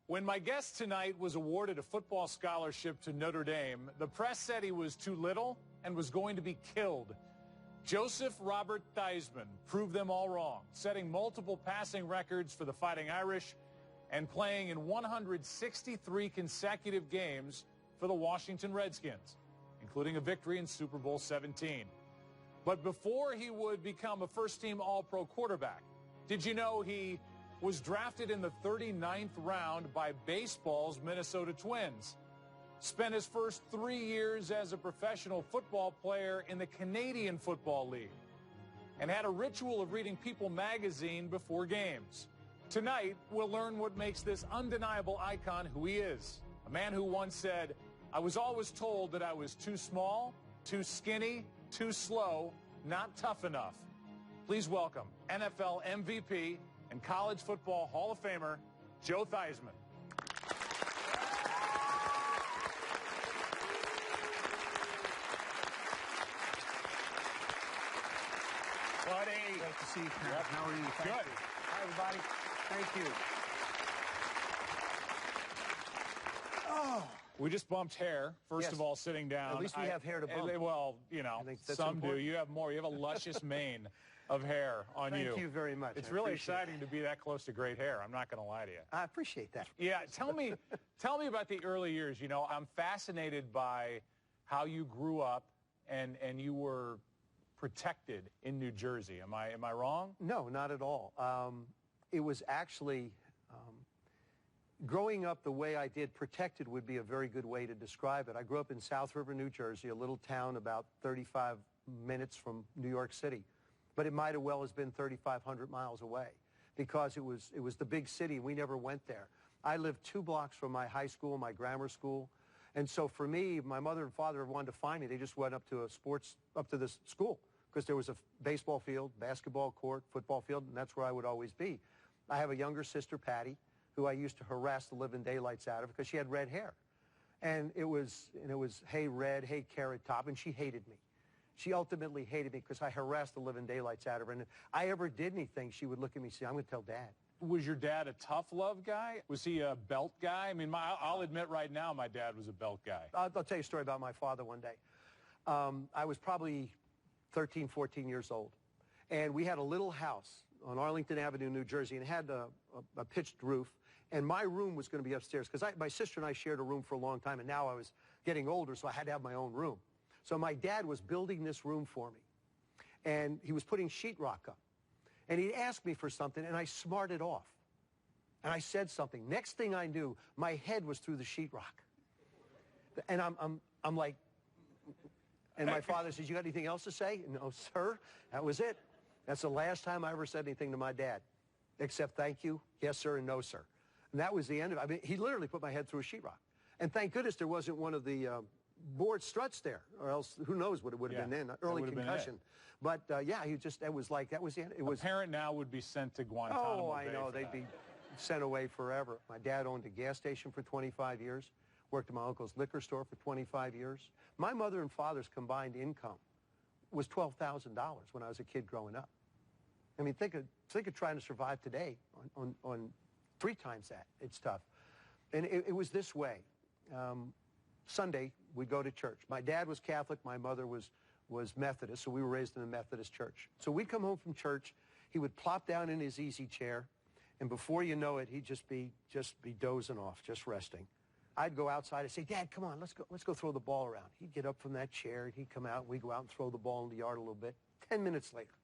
When my guest tonight was awarded a football scholarship to Notre Dame, the press said he was too little and was going to be killed. Joseph Robert Theisman proved them all wrong, setting multiple passing records for the Fighting Irish and playing in 163 consecutive games for the Washington Redskins, including a victory in Super Bowl 17. But before he would become a first-team All-Pro quarterback, did you know he was drafted in the 39th round by baseball's Minnesota Twins? Spent his first 3 years as a professional football player in the Canadian Football League, and had a ritual of reading People magazine before games. Tonight, we'll learn what makes this undeniable icon who he is. A man who once said, "I was always told that I was too small, too skinny, too slow, not tough enough." Please welcome NFL MVP and College Football Hall of Famer, Joe Theisman. Buddy. Great to see you. Yep. How are you? Good. Hi, everybody. Thank you. Oh. We just bumped hair, first Yes. of all, sitting down. At least we have hair to bump. Well, you know, I think that's some important. do. You have more. You have a luscious mane of hair on you. Thank you very much. It's I really appreciate exciting to be that close to great hair. I'm not going to lie to you. I appreciate that. Yeah, tell me about the early years. You know, I'm fascinated by how you grew up and you were protected in New Jersey. Am I wrong? No, not at all. It was actually, growing up the way I did, protected would be a very good way to describe it. I grew up in South River, New Jersey, a little town about 35 minutes from New York City. But it might have well has been 3,500 miles away because it was the big city. We never went there. I lived 2 blocks from my high school, my grammar school. And so for me, my mother and father wanted to find me. They just went up to this school because there was a baseball field, basketball court, football field, and that's where I would always be. I have a younger sister, Patty, who I used to harass the living daylights out of because she had red hair. And it was hey red, hey carrot top, and she hated me. She ultimately hated me because I harassed the living daylights out of her. And if I ever did anything, she would look at me and say, "I'm going to tell Dad." Was your dad a tough love guy? Was he a belt guy? I mean, I'll admit right now my dad was a belt guy. I'll tell you a story about my father one day. I was probably 13, 14 years old. And we had a little house on Arlington Avenue, New Jersey, and it had a pitched roof. And my room was going to be upstairs because my sister and I shared a room for a long time, and now I was getting older, so I had to have my own room. So my dad was building this room for me, and he was putting sheetrock up. And he asked me for something, and I smarted off. And I said something. Next thing I knew, my head was through the sheetrock. And I'm like, and my father says, "You got anything else to say?" "No, sir, that was it. That's the last time I ever said anything to my dad, except thank you, yes, sir, and no, sir." And that was the end of it. I mean, he literally put my head through a sheetrock. And thank goodness there wasn't one of the board struts there, or else who knows what it would have been then, early concussion. But, yeah, that was the end. It was, a parent now would be sent to Guantanamo Bay. I know. They'd be sent away forever. My dad owned a gas station for 25 years, worked at my uncle's liquor store for 25 years. My mother and father's combined income was $12,000 when I was a kid growing up. I mean, think of trying to survive today on 3 times that. It's tough. And it was this way. Sunday, we'd go to church. My dad was Catholic. My mother was Methodist, so we were raised in a Methodist church. So we'd come home from church. He would plop down in his easy chair, and before you know it, he'd just be dozing off, just resting. I'd go outside and say, "Dad, come on, let's go throw the ball around." He'd get up from that chair, and he'd come out, and we'd go out and throw the ball in the yard a little bit. 10 minutes later.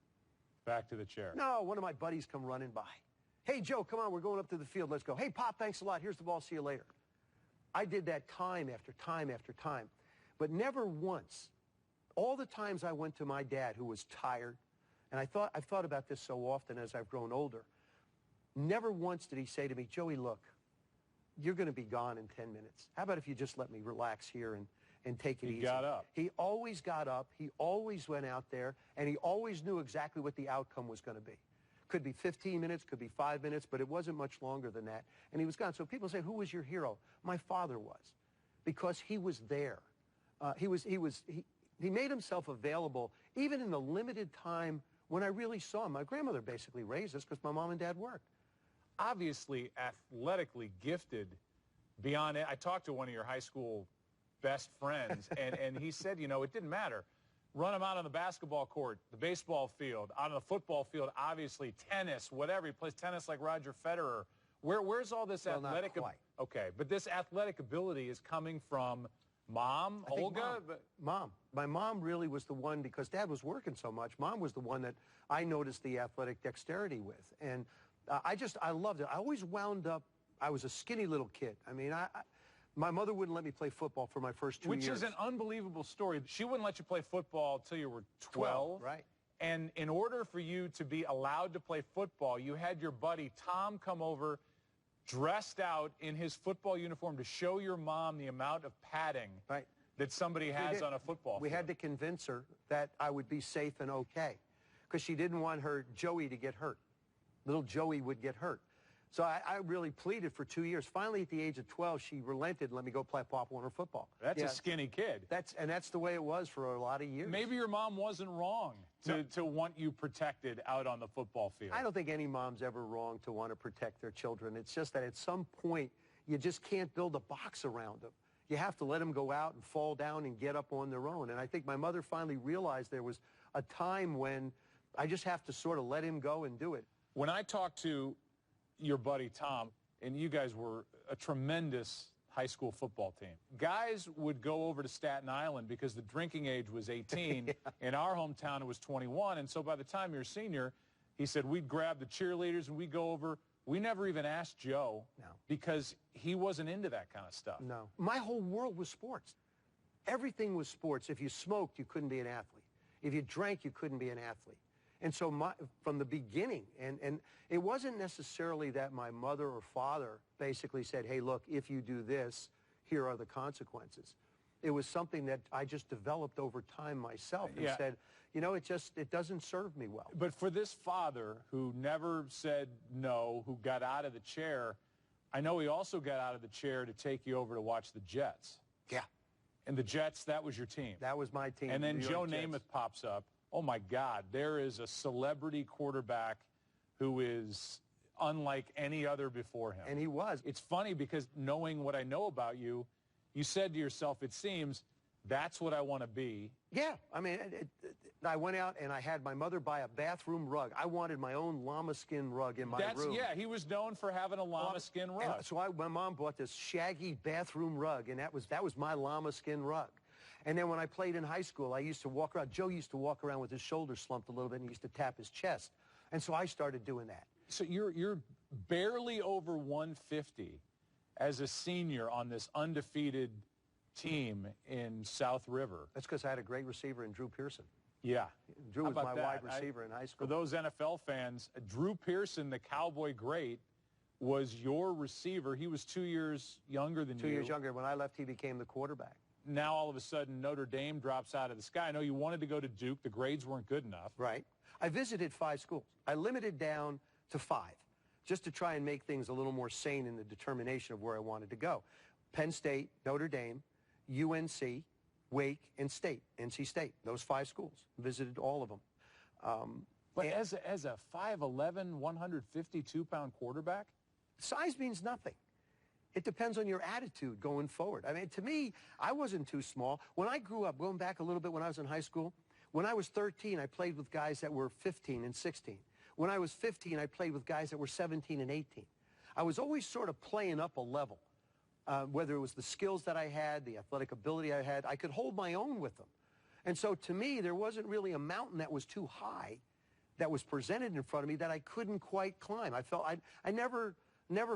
Back to the chair. No, one of my buddies come running by. "Hey, Joe, come on, we're going up to the field. Let's go." "Hey, Pop, thanks a lot. Here's the ball. See you later." I did that time after time after time, but never once. All the times I went to my dad, who was tired, and I've thought about this so often as I've grown older, never once did he say to me, "Joey, look, you're going to be gone in 10 minutes. How about if you just let me relax here and take it easy?" He got up. He always got up. He always went out there, and he always knew exactly what the outcome was going to be. Could be 15 minutes, could be 5 minutes, but it wasn't much longer than that. And he was gone. So people say, "Who was your hero?" My father was, because he was there. He made himself available even in the limited time when I really saw him. My grandmother basically raised us because my mom and dad worked. obviously athletically gifted beyond it. I talked to one of your high school best friends, and he said, you know, it didn't matter. Run him out on the basketball court, the baseball field, out on the football field, obviously, tennis, whatever. He plays tennis like Roger Federer. Where's all this athletic? Not quite. Okay, but this athletic ability is coming from Mom, Olga? Mom. My mom really was the one, because Dad was working so much, Mom was the one that I noticed the athletic dexterity with. And I loved it. I always wound up, I was a skinny little kid. I mean, my mother wouldn't let me play football for my first 2 years. Which is an unbelievable story. She wouldn't let you play football until you were 12. Right. And in order for you to be allowed to play football, you had your buddy Tom come over dressed out in his football uniform to show your mom the amount of padding that somebody has on a football field. We had to convince her that I would be safe and okay, because she didn't want her Joey to get hurt. Little Joey would get hurt. So I really pleaded for 2 years. Finally, at the age of 12, she relented and let me go play Pop Warner football. That's a skinny kid. That's the way it was for a lot of years. Maybe your mom wasn't wrong to want you protected out on the football field. I don't think any mom's ever wrong to want to protect their children. It's just that at some point, you just can't build a box around them. You have to let them go out and fall down and get up on their own. And I think my mother finally realized there was a time when I just have to sort of let him go and do it. When I talked to your buddy Tom, and you guys were a tremendous high school football team. Guys would go over to Staten Island because the drinking age was 18. In our hometown, it was 21. And so by the time you're a senior, he said, we'd grab the cheerleaders and we'd go over. We never even asked Joe because he wasn't into that kind of stuff. No. My whole world was sports. Everything was sports. If you smoked, you couldn't be an athlete. If you drank, you couldn't be an athlete. And so from the beginning, and it wasn't necessarily that my mother or father basically said, hey, look, if you do this, here are the consequences. It was something that I just developed over time myself and said, you know, it doesn't serve me well. But for this father who never said no, who got out of the chair, I know he also got out of the chair to take you over to watch the Jets. Yeah. And the Jets, that was your team. That was my team. And then Joe Namath pops up. Oh, my God, there is a celebrity quarterback who is unlike any other before him. And he was. It's funny because knowing what I know about you, you said to yourself, it seems, that's what I want to be. Yeah. I mean, I went out and I had my mother buy a bathroom rug. I wanted my own llama skin rug in my room. Yeah, he was known for having a llama skin rug. And so my mom bought this shaggy bathroom rug, and that was my llama skin rug. And then when I played in high school, I used to walk around. Joe used to walk around with his shoulders slumped a little bit, and he used to tap his chest. And so I started doing that. So you're barely over 150 as a senior on this undefeated team in South River. That's because I had a great receiver in Drew Pearson. Yeah. Drew was my wide receiver in high school. For those NFL fans, Drew Pearson, the Cowboy great, was your receiver. He was 2 years younger than you. 2 years younger. When I left, he became the quarterback. Now, all of a sudden, Notre Dame drops out of the sky. I know you wanted to go to Duke. The grades weren't good enough. Right. I visited 5 schools. I limited down to 5, just to try and make things a little more sane in the determination of where I wanted to go. Penn State, Notre Dame, UNC, Wake, and NC State. Those 5 schools. Visited all of them. But as a 5'11", 152-pound quarterback? Size means nothing. It depends on your attitude going forward. I mean, to me, I wasn't too small. When I grew up, going back a little bit when I was in high school, when I was 13, I played with guys that were 15 and 16. When I was 15, I played with guys that were 17 and 18. I was always sort of playing up a level, whether it was the skills that I had, the athletic ability I had. I could hold my own with them. And so to me, there wasn't really a mountain that was too high that was presented in front of me that I couldn't quite climb. I felt I never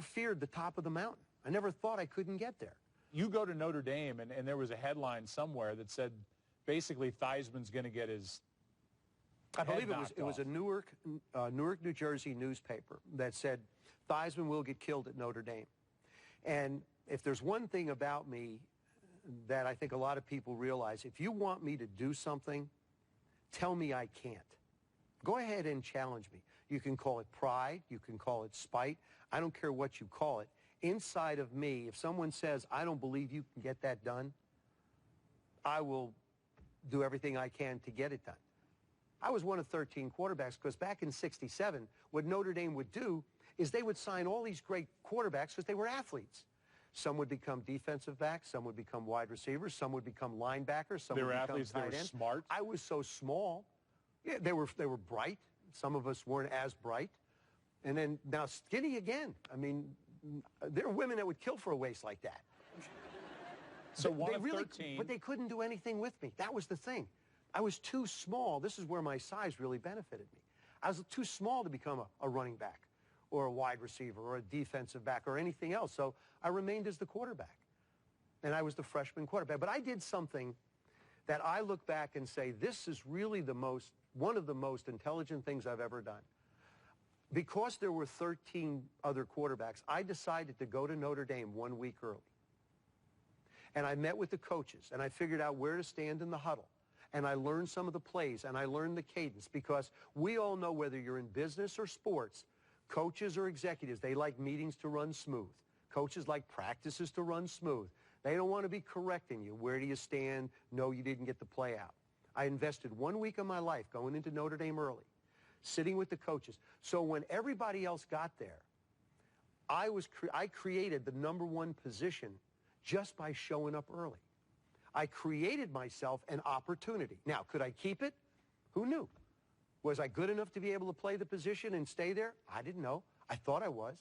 feared the top of the mountain. I never thought I couldn't get there. You go to Notre Dame, and there was a headline somewhere that said, basically, Theisman's going to get his I believe it was a Newark, New Jersey newspaper that said, Theisman will get killed at Notre Dame. And if there's one thing about me that I think a lot of people realize, if you want me to do something, tell me I can't. Go ahead and challenge me. You can call it pride. You can call it spite. I don't care what you call it. Inside of me, if someone says, I don't believe you can get that done, I will do everything I can to get it done. I was one of 13 quarterbacks because back in '67, what Notre Dame would do is they would sign all these great quarterbacks because they were athletes. Some would become defensive backs, some would become wide receivers, some would become linebackers, some would become athletes, tight they were ends. smart. I was so small. Yeah, they were bright. Some of us weren't as bright. And then now skinny again. I mean, there are women that would kill for a waist like that. So one they of really, 13. But they couldn't do anything with me. That was the thing. I was too small. This is where my size really benefited me. I was too small to become a running back or a wide receiver or a defensive back or anything else. So I remained as the quarterback. And I was the freshman quarterback. But I did something that I look back and say, this is really one of the most intelligent things I've ever done. Because there were 13 other quarterbacks, I decided to go to Notre Dame 1 week early. And I met with the coaches, and I figured out where to stand in the huddle. And I learned some of the plays, and I learned the cadence, because we all know, whether you're in business or sports, coaches or executives, they like meetings to run smooth. Coaches like practices to run smooth. They don't want to be correcting you. Where do you stand? No, you didn't get the play out. I invested 1 week of my life going into Notre Dame early, sitting with the coaches. So when everybody else got there, I created the #1 position just by showing up early. I created myself an opportunity. Now, could I keep it? Who knew? Was I good enough to be able to play the position and stay there? I didn't know. I thought I was.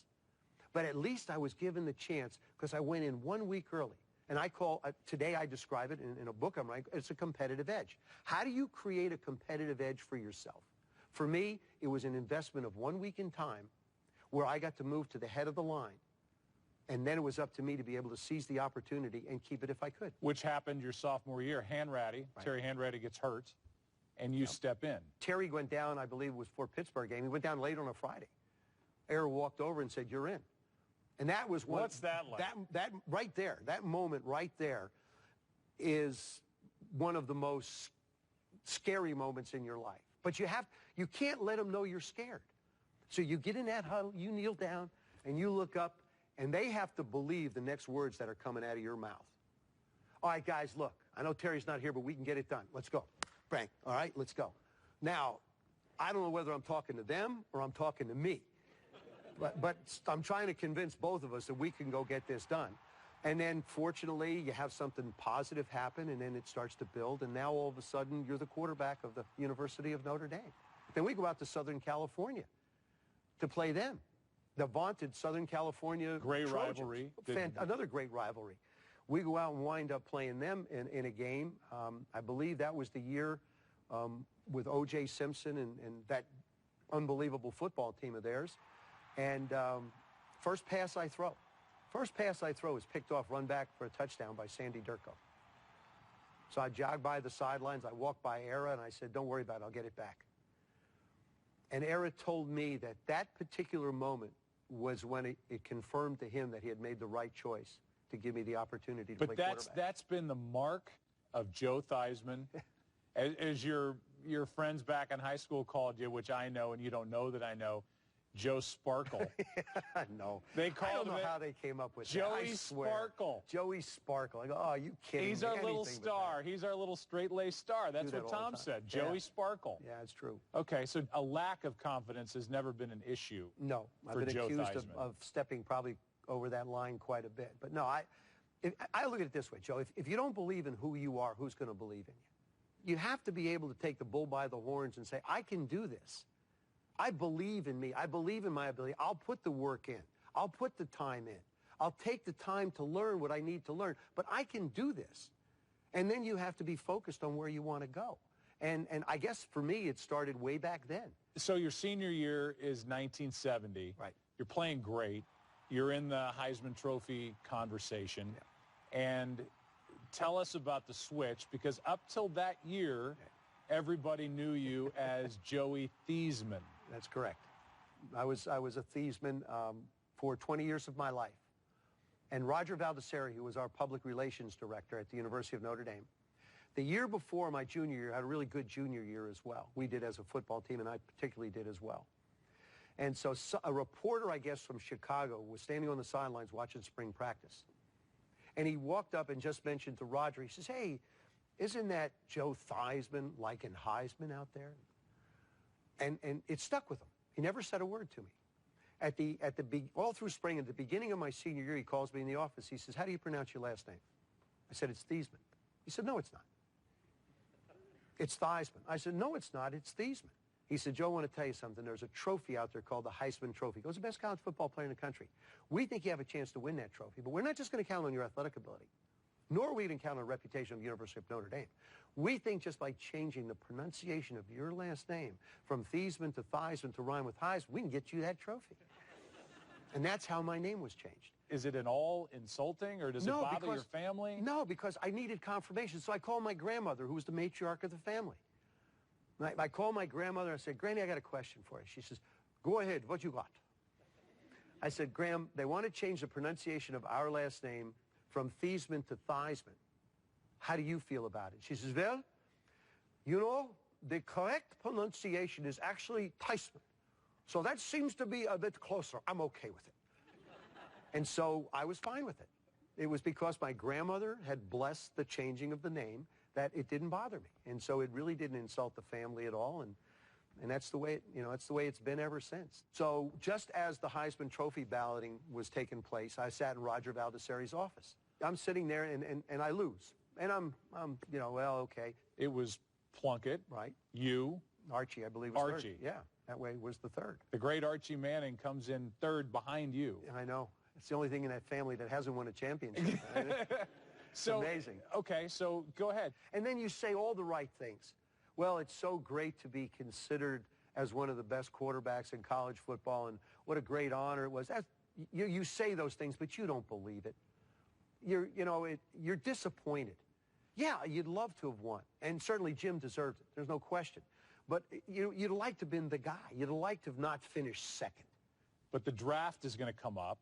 But at least I was given the chance, because I went in 1 week early. And today I describe it in a book I'm writing, it's a competitive edge. How do you create a competitive edge for yourself? For me, it was an investment of 1 week in time where I got to move to the head of the line. And then it was up to me to be able to seize the opportunity and keep it if I could. Which happened your sophomore year. Right. Terry Hanratty gets hurt, and you step in. Terry went down, I believe it was for Pittsburgh game. He went down late on a Friday. Era walked over and said, "You're in." And that was one. What's that like? That right there, that moment right there is one of the most scary moments in your life. But you can't let them know you're scared. So you get in that huddle, you kneel down, and you look up, and they have to believe the next words that are coming out of your mouth. All right, guys, look, I know Terry's not here, but we can get it done. Let's go. Bang. All right, let's go. Now, I don't know whether I'm talking to them or I'm talking to me. But I'm trying to convince both of us that we can go get this done. And then, fortunately, you have something positive happen, and then it starts to build, and now all of a sudden you're the quarterback of the University of Notre Dame. Then we go out to Southern California to play them. The vaunted Southern California Great Trojans. rivalry. Another great rivalry. We go out and wind up playing them in a game. I believe that was the year with O.J. Simpson and that unbelievable football team of theirs. And first pass I throw is picked off, run back for a touchdown by Sandy Durko. So I jogged by the sidelines. I walked by Era, and I said, "Don't worry about it. I'll get it back." And Era told me that particular moment was when it confirmed to him that he had made the right choice to give me the opportunity to play quarterback. But that's been the mark of Joe Theisman. As your friends back in high school called you, which I know, and you don't know that I know, Joe Sparkle. No. They called I don't know him how they came up with Joey that. I swear. Sparkle. Joey Sparkle. I go, oh, you kidding He's me? our little Anything but star. that. He's our little straight-laced star. That's Do that what all the Tom time. said. Yeah. Joey Sparkle. Yeah, it's true. Okay, so a lack of confidence has never been an issue. No, for I've been Joe accused Theisman. of stepping probably over that line quite a bit. But no, I look at it this way, Joe. If you don't believe in who you are, who's going to believe in you? You have to be able to take the bull by the horns and say, I can do this. I believe in me. I believe in my ability. I'll put the work in. I'll put the time in. I'll take the time to learn what I need to learn. But I can do this. And then you have to be focused on where you want to go. And I guess for me, it started way back then. So your senior year is 1970. Right. You're playing great. You're in the Heisman Trophy conversation. Yeah. And tell us about the switch, because up till that year, everybody knew you as Joey Theisman. That's correct. I was a Theisman for 20 years of my life. And Roger Valdesari, who was our public relations director at the University of Notre Dame, the year before my junior year, I had a really good junior year as well. We did as a football team, and I particularly did as well. And so a reporter, I guess, from Chicago was standing on the sidelines watching spring practice. And he walked up and just mentioned to Roger, he says, "Hey, isn't that Joe Theisman like in Heisman out there?" And it stuck with him. He never said a word to me. All through spring, at the beginning of my senior year, he calls me in the office. He says, "How do you pronounce your last name?" I said, "It's Theisman." He said, "No, it's not. It's Theisman." I said, "No, it's not. It's Theisman." He said, "Joe, I want to tell you something. There's a trophy out there called the Theisman Trophy. It goes to the best college football player in the country. We think you have a chance to win that trophy, but we're not just going to count on your athletic ability, nor are we going to count on the reputation of the University of Notre Dame. We think just by changing the pronunciation of your last name from Theisman to Theisman to rhyme with Heisman, we can get you that trophy." And that's how my name was changed. Is it at all insulting, or does it bother your family? No, because I needed confirmation. So I called my grandmother, who was the matriarch of the family. I called my grandmother and I said, "Granny, I got a question for you." She says, "Go ahead, what you got?" I said, "Gram, they want to change the pronunciation of our last name from Theisman to Theisman. How do you feel about it?" She says, "Well, you know, the correct pronunciation is actually Theisman. So that seems to be a bit closer. I'm okay with it." And so I was fine with it. It was because my grandmother had blessed the changing of the name that it didn't bother me. And so it really didn't insult the family at all. And that's the way that's the way it's been ever since. So just as the Heisman Trophy balloting was taking place, I sat in Roger Valdesari's office. I'm sitting there and I lose. And I'm well, okay. It was Plunkett. Right. You. Archie, I believe, was Archie. third. Yeah, that way was the third. The great Archie Manning comes in third behind you. I know. It's the only thing in that family that hasn't won a championship. It's amazing. Okay, so go ahead. And then you say all the right things. Well, it's so great to be considered as one of the best quarterbacks in college football, and what a great honor it was. You say those things, but you don't believe it. You're disappointed. Yeah, you'd love to have won, and certainly Jim deserved it. There's no question. But you'd like to have been the guy. You'd like to have not finished second. But the draft is going to come up,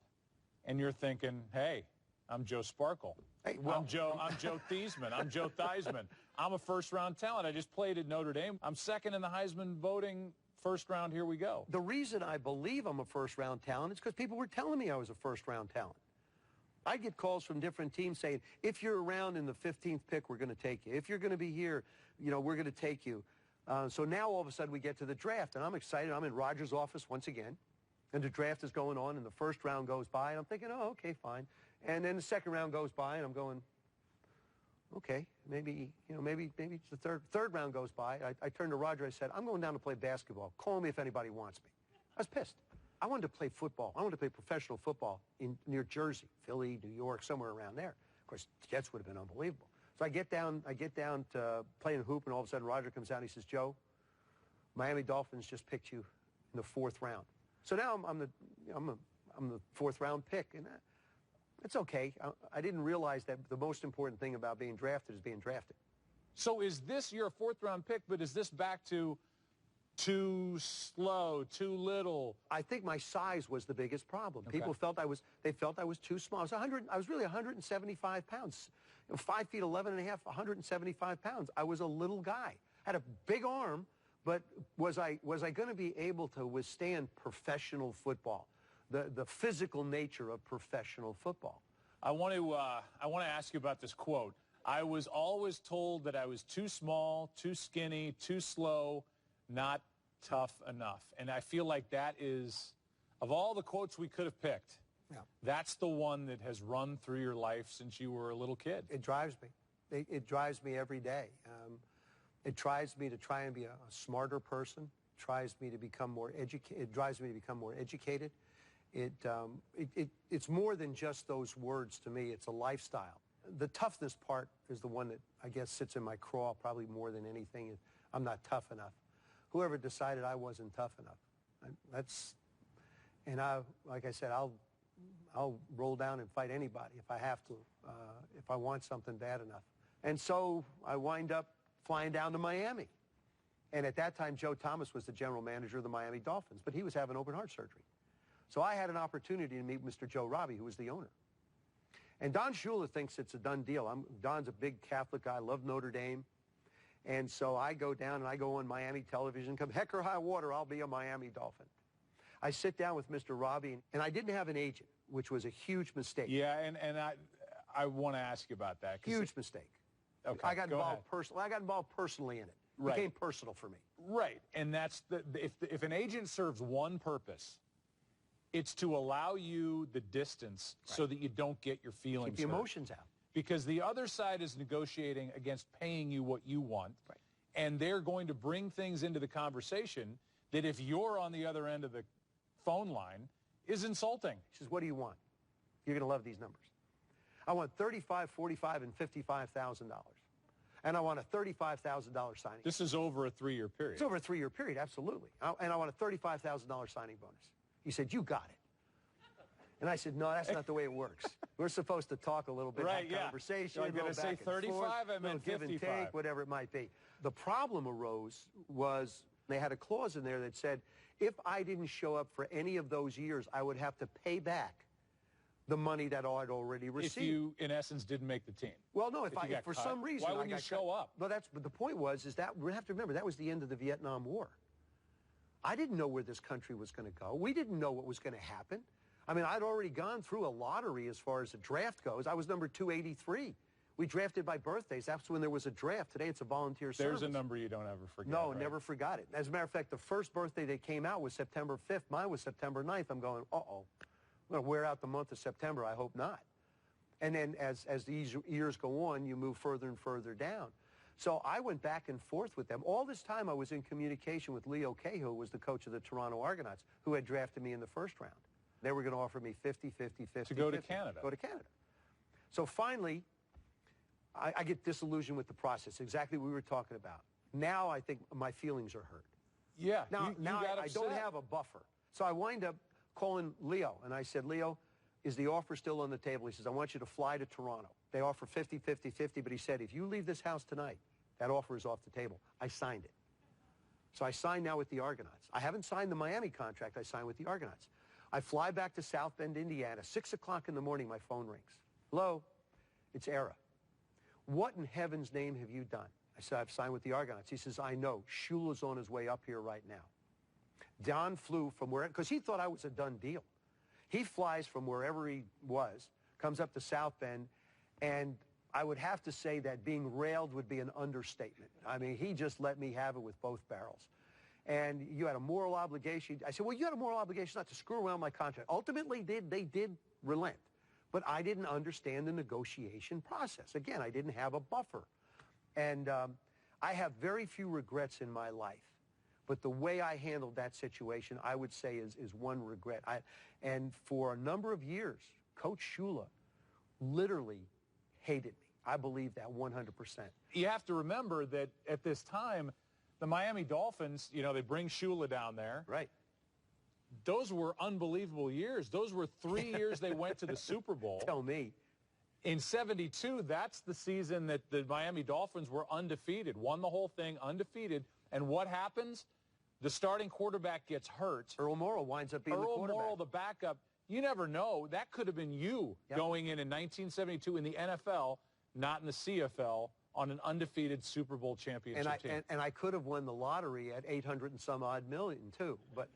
and you're thinking, "Hey, I'm Joe Sparkle. Hey, well, I'm Joe Theisman. I'm Joe Theisman. I'm a first-round talent. I just played at Notre Dame. I'm second in the Heisman voting, first round. Here we go." The reason I believe I'm a first-round talent is because people were telling me I was a first-round talent. I get calls from different teams saying, "If you're around in the 15th pick, we're going to take you. If you're going to be here, we're going to take you." So now all of a sudden we get to the draft, and I'm excited. I'm in Roger's office once again, and the draft is going on, and the first round goes by, and I'm thinking, "Oh, okay, fine." And then the second round goes by, and I'm going, "Okay, maybe it's the third round goes by." I turned to Roger. I said, "I'm going down to play basketball. Call me if anybody wants me." I was pissed. I wanted to play football. I wanted to play professional football near Jersey, Philly, New York, somewhere around there. Of course, the Jets would have been unbelievable. So I get down to playing hoop, and all of a sudden Roger comes out and he says, "Joe, Miami Dolphins just picked you in the 4th round." So now I'm the 4th round pick, and it's okay. I didn't realize that the most important thing about being drafted is being drafted. So is this your 4th round pick, but is this back to too slow, too little? I think my size was the biggest problem. Okay. People felt I was too small. I was really 175 pounds. 5 feet 11 and a half, 175 pounds. I was a little guy. Had a big arm, but was I going to be able to withstand professional football, the physical nature of professional football? I want to ask you about this quote. "I was always told that I was too small, too skinny, too slow, not tough enough." And I feel like that is, of all the quotes we could have picked, that's the one that has run through your life since you were a little kid. It drives me. It drives me every day. It drives me to try and be a smarter person. It drives me to become more educated. It drives me to become more educated. It's more than just those words to me. It's a lifestyle. The toughness part is the one that I guess sits in my craw probably more than anything. I'm not tough enough. Whoever decided I wasn't tough enough, like I said, I'll roll down and fight anybody if I have to, if I want something bad enough. And so I wind up flying down to Miami. And at that time, Joe Thomas was the general manager of the Miami Dolphins, but he was having open heart surgery. So I had an opportunity to meet Mr. Joe Robbie, who was the owner. And Don Shula thinks it's a done deal. Don's a big Catholic guy, loved Notre Dame. And so I go down and I go on Miami television. Come heck or high water, I'll be a Miami Dolphin. I sit down with Mr. Robbie, and I didn't have an agent, which was a huge mistake. Yeah, and I want to ask you about that. Huge mistake. Okay, I got involved personally in it. It became personal for me. Right, and that's if an agent serves one purpose, It's to allow you the distance so that you don't get your feelings Keep the hurt. emotions out. Because the other side is negotiating against paying you what you want, and they're going to bring things into the conversation that if you're on the other end of the phone line is insulting. She says, what do you want? You're going to love these numbers. I want $35,000, $45,000, and $55,000. And I want a $35,000 signing. This is over a 3-year period. It's over a 3-year period, absolutely. And I want a $35,000 signing bonus. He said, you got it. And I said, no, that's not the way it works. We're supposed to talk a little bit, have conversation. I'm going to say 35, I meant 55. Give and take, whatever it might be. The problem arose was they had a clause in there that said, if I didn't show up for any of those years, I would have to pay back the money that I'd already received. If you, in essence, didn't make the team. Well, no, if for some reason why wouldn't you show up? Well, but the point was, is that we have to remember, that was the end of the Vietnam War. I didn't know where this country was going to go. We didn't know what was going to happen. I mean, I'd already gone through a lottery as far as the draft goes. I was number 283. We drafted by birthdays. That's when there was a draft. Today it's a volunteer service. There's a number you don't ever forget. No, right? Never forgot it. As a matter of fact, the first birthday that came out was September 5th. Mine was September 9th. I'm going, uh-oh. I'm going to wear out the month of September. I hope not. And then as these years go on, you move further and further down. So I went back and forth with them. All this time I was in communication with Leo Cahill, who was the coach of the Toronto Argonauts, who had drafted me in the first round. They were going to offer me 50, 50, 50, to go 50, to Canada. Go to Canada. So finally, I get disillusioned with the process, exactly what we were talking about. Now I think my feelings are hurt. Yeah, Now, you got I don't have a buffer. So I wind up calling Leo, and I said, Leo, is the offer still on the table? He says, I want you to fly to Toronto. They offer 50, 50, 50, but he said, if you leave this house tonight, that offer is off the table. I signed it. So I signed now with the Argonauts. I haven't signed the Miami contract. I signed with the Argonauts. I fly back to South Bend, Indiana. 6 o'clock in the morning, my phone rings. Hello? It's Era. What in heaven's name have you done? I said, I've signed with the Argonauts. He says, I know. Shula's on his way up here right now. Don flew from where, because he thought I was a done deal. He flies from wherever he was, comes up to South Bend, and I would have to say that being railed would be an understatement. I mean, he just let me have it with both barrels. And you had a moral obligation. I said, well, you had a moral obligation not to screw around my contract. Ultimately, they did relent. But I didn't understand the negotiation process. Again, I didn't have a buffer. And I have very few regrets in my life. But the way I handled that situation, I would say, is one regret. And for a number of years, Coach Shula literally hated me. I believe that 100%. You have to remember that at this time, the Miami Dolphins, you know, they bring Shula down there. Right. Those were unbelievable years. Those were 3 years they went to the Super Bowl. Tell me. In 72, that's the season that the Miami Dolphins were undefeated, won the whole thing undefeated. And what happens? The starting quarterback gets hurt. Earl Morrall winds up being the quarterback. Earl Morrall, the backup. You never know. That could have been you going in 1972 in the NFL, not in the CFL, on an undefeated Super Bowl championship team. And I could have won the lottery at 800 and some odd million, too. But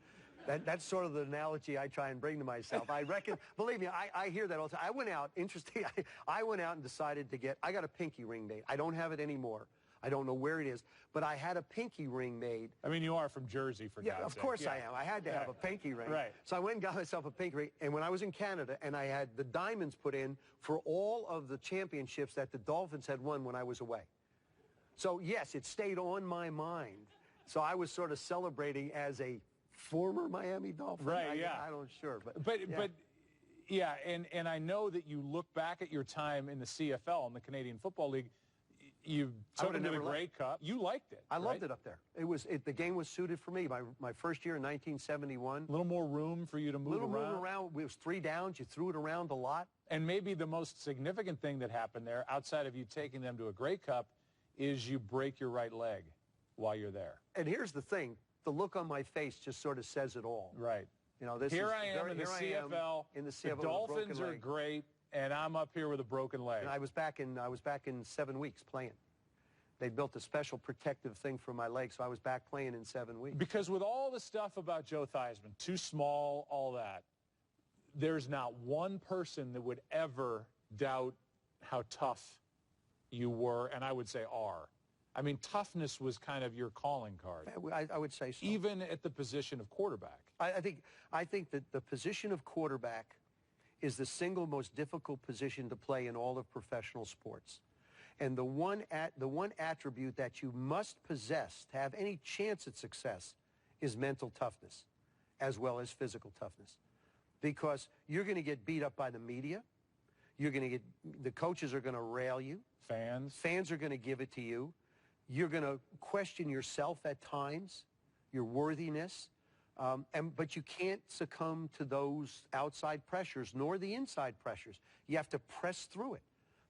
that's sort of the analogy I try and bring to myself. I reckon, believe me, I hear that all the time. I went out, interesting, I went out and decided to I got a pinky ring made. I don't have it anymore. I don't know where it is, but I had a pinky ring made. I mean, you are from Jersey, for God's sake. Yeah, of course I am. I had to have a pinky ring. Right. So I went and got myself a pinky ring, and when I was in Canada, and I had the diamonds put in for all of the championships that the Dolphins had won when I was away. So, yes, it stayed on my mind. So I was sort of celebrating as a former Miami Dolphin. Right, I don't sure. But and I know that you look back at your time in the CFL, in the Canadian Football League, you took them to the Grey Cup. You liked it. I loved it up there. The game was suited for me. My first year in 1971. A little more room for you to move around. Moving around. It was 3 downs. You threw it around a lot. And maybe the most significant thing that happened there, outside of you taking them to a Grey Cup, is you break your right leg while you're there. And here's the thing. The look on my face just sort of says it all. Right. You know, this here I am in the CFL. The Dolphins are great, and I'm up here with a broken leg. And I was back in 7 weeks playing. They built a special protective thing for my leg, so I was back playing in 7 weeks. Because with all the stuff about Joe Theisman, too small, all that, there's not one person that would ever doubt how tough you were, and I would say are. I mean, toughness was kind of your calling card. I would say so. Even at the position of quarterback. I think that the position of quarterback is the single most difficult position to play in all of professional sports. And the one attribute that you must possess to have any chance at success is mental toughness, as well as physical toughness. Because you're going to get beat up by the media. The coaches are going to rail you. Fans are going to give it to you. You're going to question yourself at times, your worthiness. But you can't succumb to those outside pressures, nor the inside pressures. You have to press through it.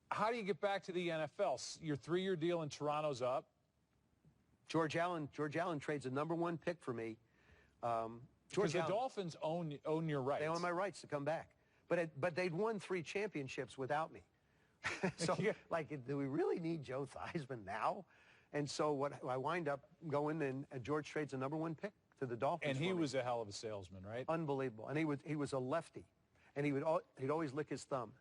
How do you get back to the NFL? Your 3-year deal in Toronto's up. George Allen trades a #1 pick for me. Because the Dolphins own your rights. They own my rights to come back. But they'd won 3 championships without me. So, do we really need Joe Theisman now? And so I wind up going, and George trades a #1 pick to the Dolphins. And he was a hell of a salesman, right? Unbelievable. And he was a lefty. And he'd always lick his thumb.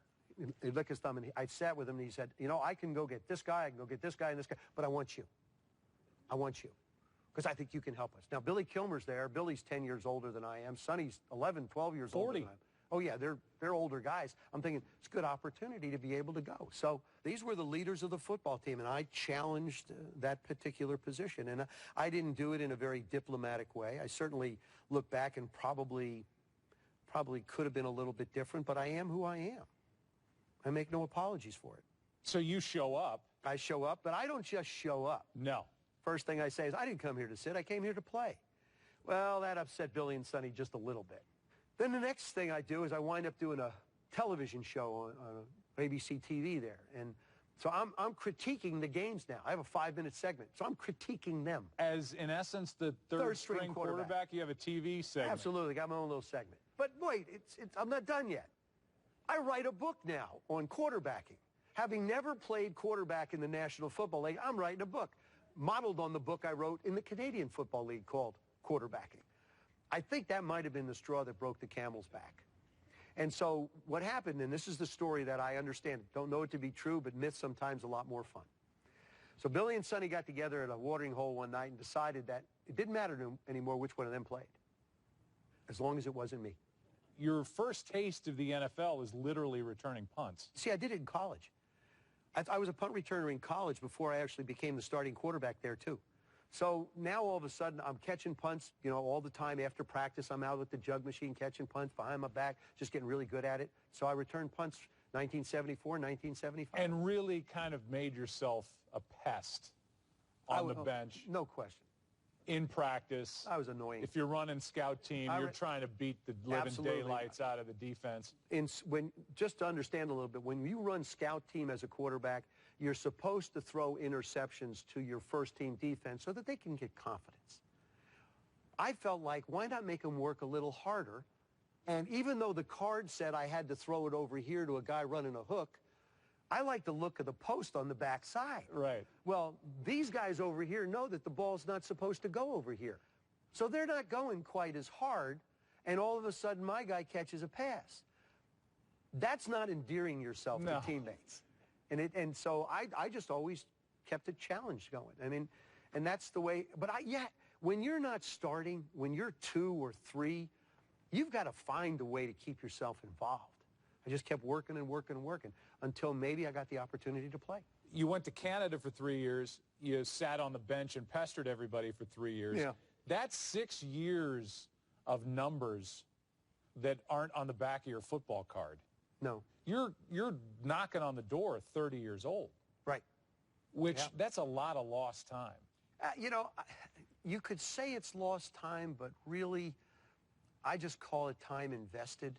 He'd lick his thumb, and I sat with him, and he said, I can go get this guy, I can go get this guy and this guy, but I want you. I want you. Because I think you can help us. Now, Billy Kilmer's there. Billy's 10 years older than I am. Sonny's 11, 12 years older than I am. Oh, yeah, they're older guys. I'm thinking, it's a good opportunity to be able to go. So these were the leaders of the football team, and I challenged that particular position. And I didn't do it in a very diplomatic way. I certainly look back and probably could have been a little bit different, but I am who I am. I make no apologies for it. So you show up. I show up, but I don't just show up. No. First thing I say is, I didn't come here to sit. I came here to play. Well, that upset Billy and Sonny just a little bit. Then the next thing I do is I wind up doing a television show on ABC TV there. And so I'm critiquing the games now. I have a 5-minute segment, so I'm critiquing them. As, in essence, the third-string quarterback, you have a TV segment. Absolutely, got my own little segment. But wait, I'm not done yet. I write a book now on quarterbacking. Having never played quarterback in the National Football League, I'm writing a book modeled on the book I wrote in the Canadian Football League called Quarterbacking. I think that might have been the straw that broke the camel's back. And so what happened, and this is the story that I understand, don't know it to be true, but myths sometimes a lot more fun. So Billy and Sonny got together at a watering hole one night and decided that it didn't matter to them anymore which one of them played, as long as it wasn't me. Your first taste of the NFL is literally returning punts. See, I did it in college. I was a punt returner in college before I actually became the starting quarterback there, too. So now all of a sudden I'm catching punts, all the time after practice. I'm out with the jug machine catching punts behind my back, just getting really good at it. So I returned punts 1974, 1975. And really kind of made yourself a pest on the bench. No question. In practice. I was annoying. If you're running scout team, you're trying to beat the living daylights out of the defense. Just to understand a little bit, when you run scout team as a quarterback, you're supposed to throw interceptions to your first team defense so that they can get confidence. I felt like, why not make them work a little harder? And even though the card said I had to throw it over here to a guy running a hook, I like the look of the post on the backside. Right. Well, these guys over here know that the ball's not supposed to go over here. So they're not going quite as hard, and all of a sudden my guy catches a pass. That's not endearing yourself to teammates. And so I just always kept a challenge going. I mean, and that's the way. But when you're not starting, when you're 2 or 3, you've got to find a way to keep yourself involved. I just kept working and working and working until maybe I got the opportunity to play. You went to Canada for 3 years. You sat on the bench and pestered everybody for 3 years. Yeah. That's 6 years of numbers that aren't on the back of your football card. No. You're knocking on the door at 30 years old. Right. Which, that's a lot of lost time. You could say it's lost time, but really, I just call it time invested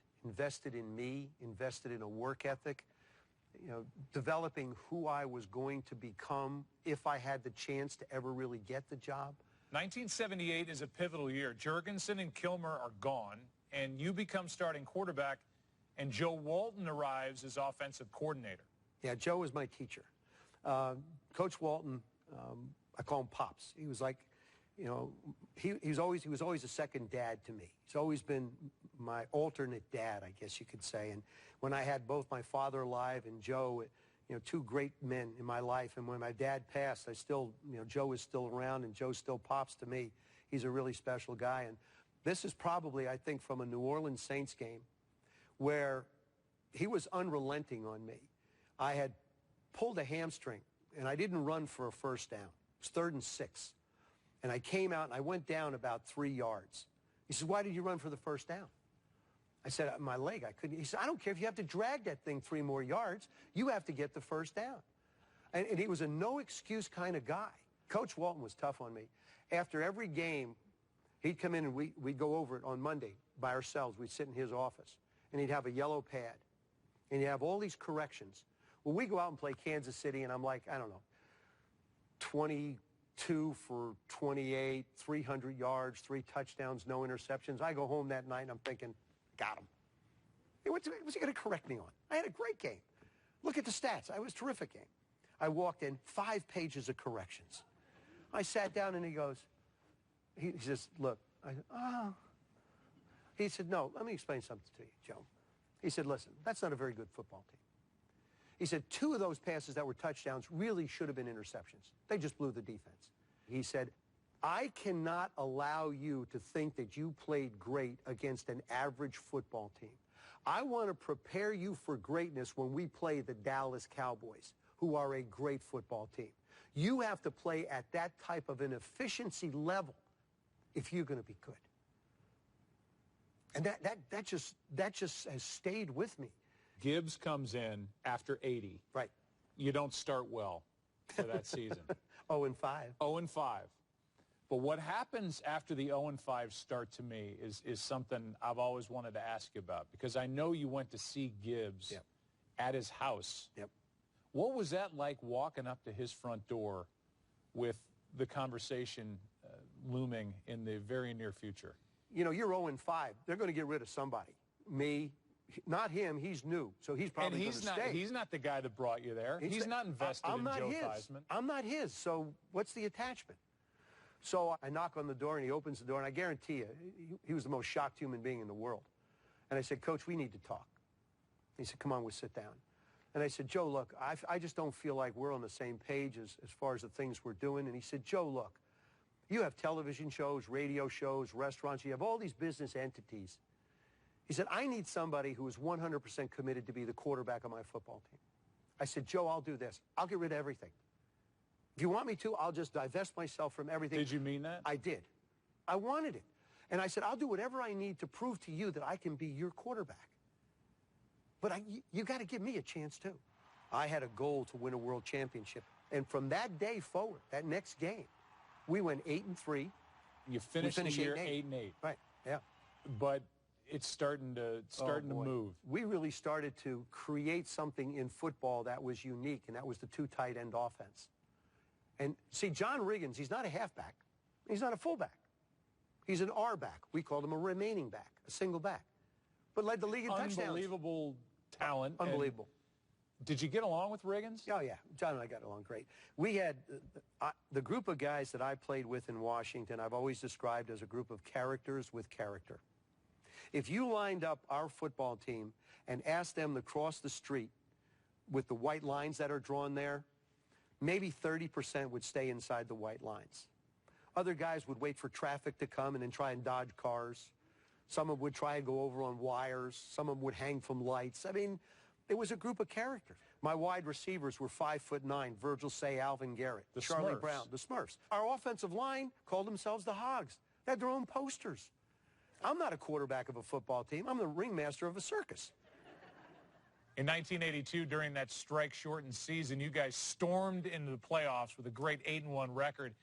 in me, invested in a work ethic, developing who I was going to become if I had the chance to ever really get the job. 1978 is a pivotal year. Jurgensen and Kilmer are gone, and you become starting quarterback, and Joe Walton arrives as offensive coordinator. Yeah, Joe was my teacher. Coach Walton, I call him Pops. He was like, he was always a second dad to me. He's always been my alternate dad, I guess you could say. And when I had both my father alive and Joe, two great men in my life. And when my dad passed, I still, Joe is still around, and Joe still pops to me. He's a really special guy. And this is probably, I think, from a New Orleans Saints game where he was unrelenting on me. I had pulled a hamstring, and I didn't run for a first down. It was 3rd and 6. And I came out, and I went down about 3 yards. He said, "Why did you run for the first down?" I said, "My leg, I couldn't." He said, "I don't care if you have to drag that thing 3 more yards. You have to get the first down." And he was a no-excuse kind of guy. Coach Walton was tough on me. After every game, he'd come in, and we'd go over it on Monday by ourselves. We'd sit in his office, and he'd have a yellow pad, and he'd have all these corrections. Well, we go out and play Kansas City, and I'm like, I don't know, 22 for 28, 300 yards, 3 touchdowns, no interceptions. I go home that night, and I'm thinking, got him. Hey, what's he going to correct me on? I had a great game. Look at the stats. It was a terrific game. I walked in, 5 pages of corrections. I sat down, and he goes, he says, "Look." I said, "Oh." He said, "No, let me explain something to you, Joe." He said, "Listen, that's not a very good football team." He said, 2 of those passes that were touchdowns really should have been interceptions. They just blew the defense. He said, "I cannot allow you to think that you played great against an average football team. I want to prepare you for greatness when we play the Dallas Cowboys, who are a great football team. You have to play at that type of an efficiency level if you're going to be good." And that just has stayed with me. Gibbs comes in after 80. Right. You don't start well for that season. 0-5. 0-5. But what happens after the 0-5 start to me is something I've always wanted to ask you about, because I know you went to see Gibbs at his house. Yep. What was that like, walking up to his front door with the conversation looming in the very near future? You're 0-5. They're going to get rid of somebody. Me, not him. He's new, so he's probably going to stay. He's not the guy that brought you there. He's not invested in Joe Theisman. I'm not his, so what's the attachment? So I knock on the door, and he opens the door, and I guarantee you, he was the most shocked human being in the world. And I said, "Coach, we need to talk." He said, "Come on, we'll sit down." And I said, "Joe, look, I just don't feel like we're on the same page as far as the things we're doing." And he said, "Joe, look, you have television shows, radio shows, restaurants. You have all these business entities." He said, "I need somebody who is 100% committed to be the quarterback of my football team." I said, "Joe, I'll do this. I'll get rid of everything. If you want me to, I'll just divest myself from everything." Did you mean that? I did. I wanted it. And I said, "I'll do whatever I need to prove to you that I can be your quarterback. But you got to give me a chance, too." I had a goal to win a world championship. And from that day forward, that next game, we went 8-3. You finished the year 8-8. Right, yeah. But it's starting to move. We really started to create something in football that was unique, and that was the 2 tight end offense. And see, John Riggins, he's not a halfback. He's not a fullback. He's an R-back. We called him a remaining back, a single back. But led the league in touchdowns. Unbelievable talent. Unbelievable. Did you get along with Riggins? Oh, yeah. John and I got along great. We had the group of guys that I played with in Washington, I've always described as a group of characters with character. If you lined up our football team and asked them to cross the street with the white lines that are drawn there, maybe 30% would stay inside the white lines. Other guys would wait for traffic to come and then try and dodge cars. Some of them would try and go over on wires. Some of them would hang from lights. I mean, it was a group of characters. My wide receivers were 5'9", Virgil Say, Alvin Garrett, Charlie Brown, the Smurfs. Our offensive line called themselves the Hogs. They had their own posters. I'm not a quarterback of a football team. I'm the ringmaster of a circus. In 1982, during that strike-shortened season, you guys stormed into the playoffs with a great 8-1 record.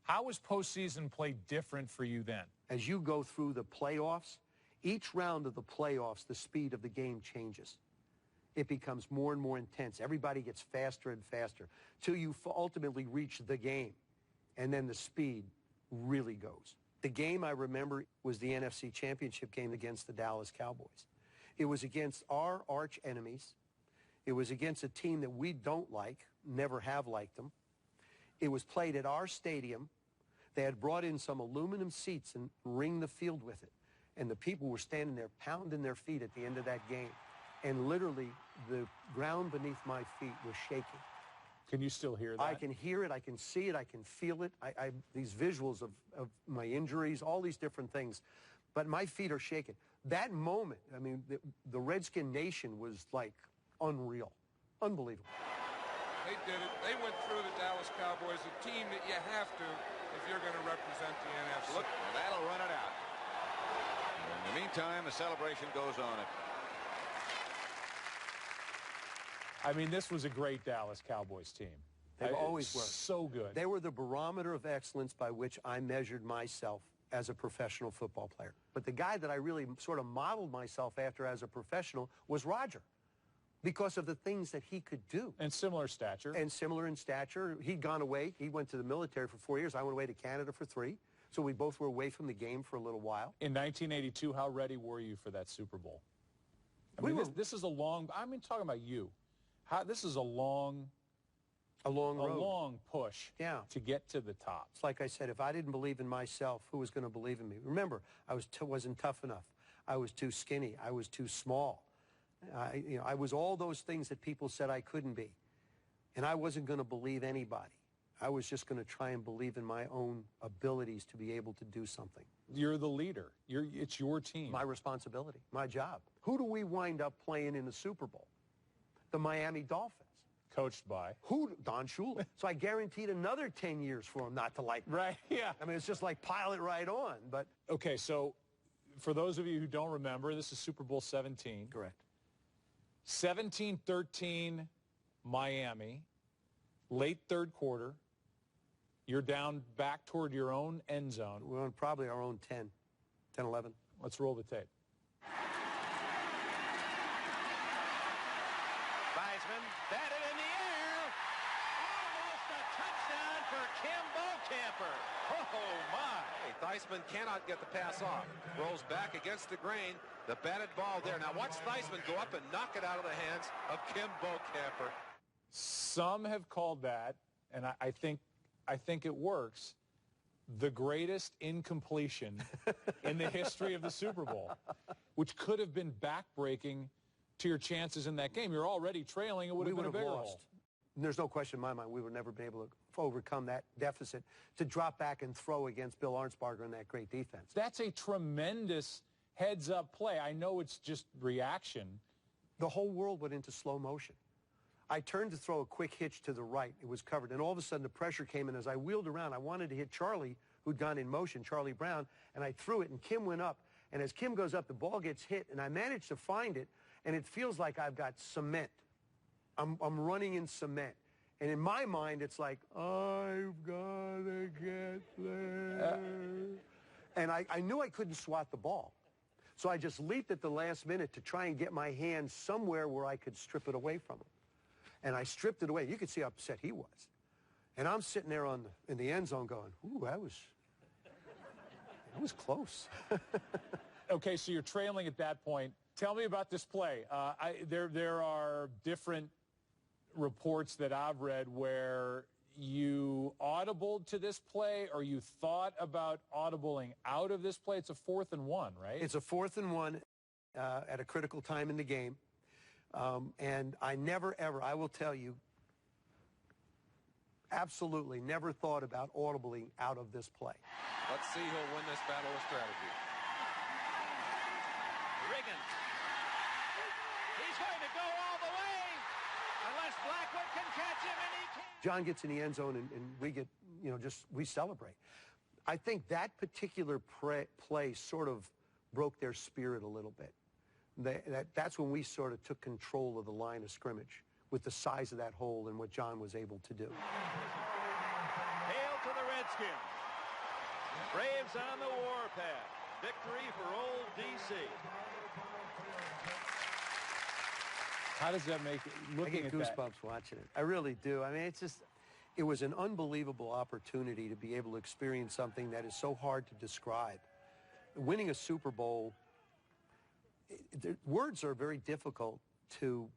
How was postseason play different for you then? As you go through the playoffs, each round of the playoffs, the speed of the game changes. It becomes more and more intense. Everybody gets faster and faster till you ultimately reach the game, and then the speed really goes. The game I remember was the NFC Championship game against the Dallas Cowboys. It was against our arch enemies. It was against a team that we don't like, never have liked them. It was played at our stadium. They had brought in some aluminum seats and ringed the field with it. And the people were standing there pounding their feet at the end of that game. and literally the ground beneath my feet was shaking. Can you still hear that? I can hear it, I can see it, I can feel it. These visuals of my injuries, all these different things, but my feet are shaking. That moment, I mean, the Redskin Nation was like unreal, unbelievable. They did it. They went through the Dallas Cowboys, a team that you have to if you're going to represent the NFC. Look, that'll run it out. In the meantime, the celebration goes on. I mean, this was a great Dallas Cowboys team. They've always were. So good. They were the barometer of excellence by which I measured myself as a professional football player. But the guy that I really sort of modeled myself after as a professional was Roger, because of the things that he could do. And similar stature. And similar in stature. He'd gone away. He went to the military for 4 years. I went away to Canada for 3. So we both were away from the game for a little while. In 1982, how ready were you for that Super Bowl? I mean, this is a long, I mean, talking about you. This is a long road. A long push to get to the top. It's like I said, if I didn't believe in myself, who was going to believe in me? Remember, I wasn't tough enough. I was too skinny. I was too small. I was all those things that people said I couldn't be. And I wasn't going to believe anybody. I was just going to try and believe in my own abilities to be able to do something. You're the leader. It's your team. My responsibility, my job. Who do we wind up playing in the Super Bowl? The Miami Dolphins. Coached by? Don Shula. So I guaranteed another 10 years for him not to like me. Right, yeah. I mean, it's just like pile it right on. But okay, so for those of you who don't remember, this is Super Bowl 17. Correct. 17-13 Miami, late third quarter. You're down back toward your own end zone. We're on probably our own 10, 11. Let's roll the tape. Theisman batted in the air. Almost a touchdown for Kim Bocamper. Oh, my. Hey, Theisman cannot get the pass off. Rolls back against the grain. The batted ball there. Now watch Theisman go up and knock it out of the hands of Kim Bocamper. Some have called that, and I think it works, the greatest incompletion in the history of the Super Bowl, which could have been backbreaking to your chances in that game. You're already trailing. It would have been a bigger hole. There's no question in my mind we would never be able to overcome that deficit to drop back and throw against Bill Arnsparger and that great defense. That's a tremendous heads-up play. I know it's just reaction. The whole world went into slow motion. I turned to throw a quick hitch to the right. It was covered. And all of a sudden, the pressure came in. As I wheeled around, I wanted to hit Charlie, who'd gone in motion, Charlie Brown, and I threw it, and Kim went up. And as Kim goes up, the ball gets hit, and I managed to find it, and it feels like I've got cement. I'm running in cement. And in my mind, it's like, I've got to get there. And I knew I couldn't swat the ball. So I just leaped at the last minute to try and get my hand somewhere where I could strip it away from him. And I stripped it away. You could see how upset he was. And I'm sitting there in the end zone going, ooh, that was close. Okay, so you're trailing at that point. Tell me about this play. There are different reports that I've read where you audibled to this play or you thought about audibling out of this play. It's a 4th and 1, right? It's a 4th and 1 at a critical time in the game. And I never, ever, I will tell you, absolutely never thought about audibling out of this play. Let's see who'll win this battle of strategy. Riggins. He's going to go all the way unless Blackwood can catch him, and he can't. John gets in the end zone, and we get, we celebrate. I think that particular play sort of broke their spirit a little bit. That's when we sort of took control of the line of scrimmage with the size of that hole and what John was able to do. Hail to the Redskins. Braves on the warpath. Victory for old D.C. How does that make it? Looking I get goosebumps watching it. I really do. I mean, it was an unbelievable opportunity to be able to experience something that is so hard to describe. Winning a Super Bowl, words are very difficult to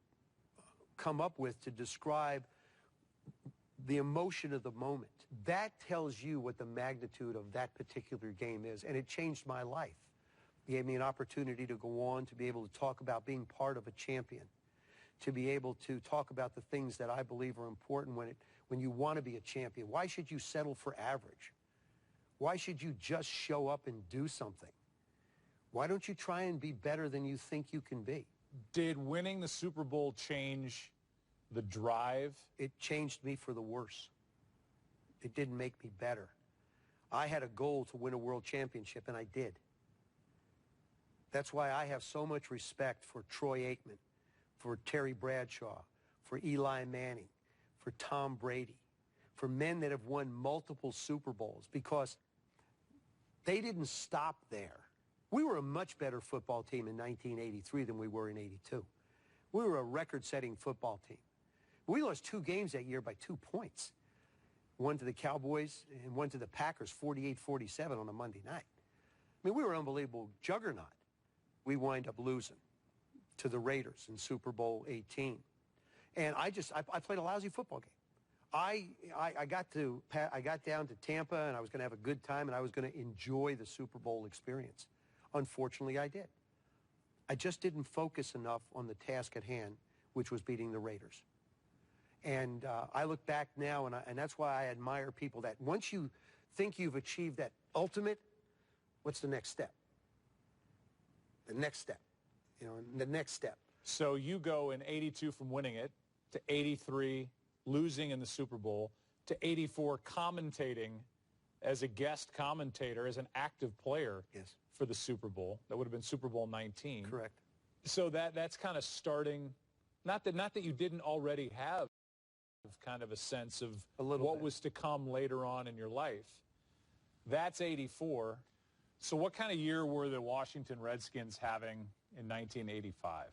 come up with to describe the emotion of the moment. That tells you what the magnitude of that particular game is, and it changed my life. It gave me an opportunity to go on, to be able to talk about being part of a champion, to be able to talk about the things that I believe are important when you want to be a champion. Why should you settle for average? Why should you just show up and do something? Why don't you try and be better than you think you can be? Did winning the Super Bowl change the drive? It changed me for the worse. It didn't make me better. I had a goal to win a world championship, and I did. That's why I have so much respect for Troy Aikman, for Terry Bradshaw, for Eli Manning, for Tom Brady, for men that have won multiple Super Bowls, because they didn't stop there. We were a much better football team in 1983 than we were in 82. We were a record-setting football team. We lost 2 games that year by 2 points. One to the Cowboys and one to the Packers, 48-47 on a Monday night. I mean, we were an unbelievable juggernaut. We wind up losing to the Raiders in Super Bowl 18. And I played a lousy football game. I got down to Tampa, and I was going to have a good time, and I was going to enjoy the Super Bowl experience. Unfortunately, I did. I just didn't focus enough on the task at hand, which was beating the Raiders. And I look back now, and that's why I admire people that once you think you've achieved that ultimate, what's the next step? The next step. You know, the next step. So you go in 82 from winning it to 83 losing in the Super Bowl to 84 commentating as a guest commentator, as an active player for the Super Bowl. That would have been Super Bowl 19. Correct. So that's kind of starting, not that you didn't already have kind of a sense of what was to come later on in your life. That's 84. So what kind of year were the Washington Redskins having in 1985?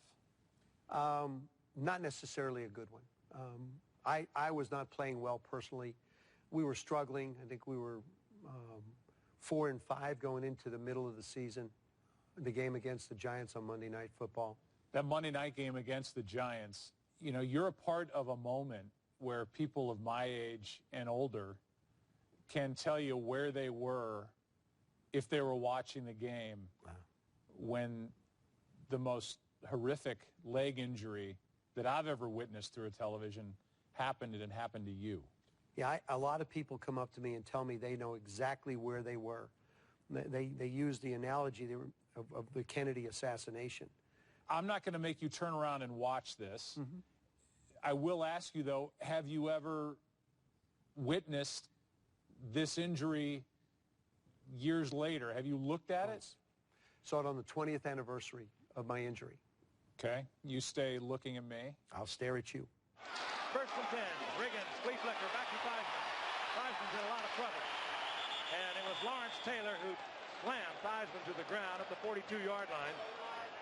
Not necessarily a good one. I was not playing well personally. We were struggling. I think we were 4-5 going into the middle of the season. The game against the Giants on Monday Night Football. That Monday night game against the Giants, you know, you're a part of a moment where people of my age and older can tell you where they were if they were watching the game when the most horrific leg injury that I've ever witnessed through a television happened, and happened to you. Yeah, a lot of people come up to me and tell me they know exactly where they were. They use the analogy of the Kennedy assassination. I'm not going to make you turn around and watch this. Mm-hmm. I will ask you, though, have you ever witnessed this injury years later? Have you looked at it? Saw it on the 20th anniversary of my injury. Okay. You stay looking at me. I'll stare at you. First and 10. Riggins, flea flicker, back to Theisman. Theisman's in a lot of trouble. And it was Lawrence Taylor who slammed Theisman to the ground at the 42-yard line.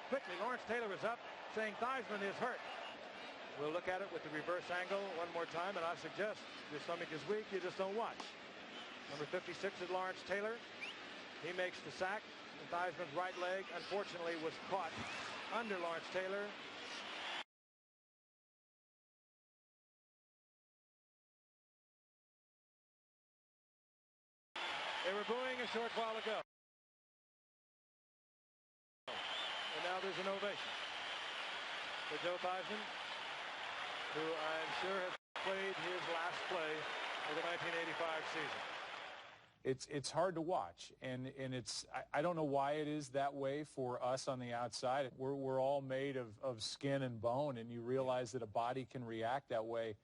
Quickly, Lawrence Taylor is up, saying Theisman is hurt. We'll look at it with the reverse angle one more time, and I suggest your stomach is weak, you just don't watch. Number 56 is Lawrence Taylor. He makes the sack. And Theisman's right leg, unfortunately, was caught under Lawrence Taylor. They were booing a short while ago. And now there's an ovation for Joe Theisman, who I'm sure has played his last play of the 1985 season. It's hard to watch, and it's I don't know why it is that way for us on the outside. We're all made of skin and bone, and you realize that a body can react that way.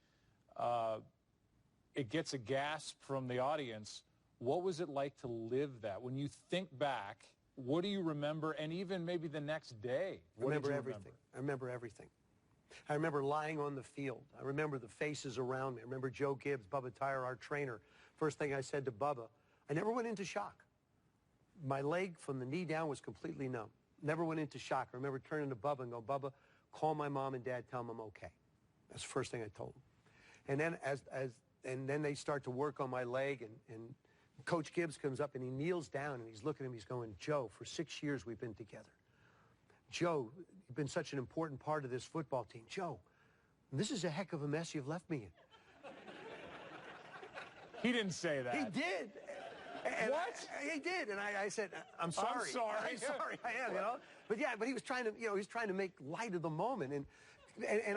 It gets a gasp from the audience. What was it like to live that? When you think back, what do you remember, and even maybe the next day? I remember everything. I remember everything. I remember lying on the field. I remember the faces around me. I remember Joe Gibbs, Bubba Tyre, our trainer. First thing I said to Bubba, I never went into shock. My leg from the knee down was completely numb. Never went into shock. I remember turning to Bubba and go, Bubba, call my mom and dad, tell them I'm okay. That's the first thing I told them. And then and then they start to work on my leg, and Coach Gibbs comes up and he kneels down and he's looking at me. He's going, Joe, for 6 years we've been together. Joe, you've been such an important part of this football team. Joe, this is a heck of a mess you've left me in. He didn't say that. He did. What? He did, and I said, I'm sorry. I'm sorry. I'm sorry, I am, you know. But yeah, but he was trying to, he was trying to make light of the moment, and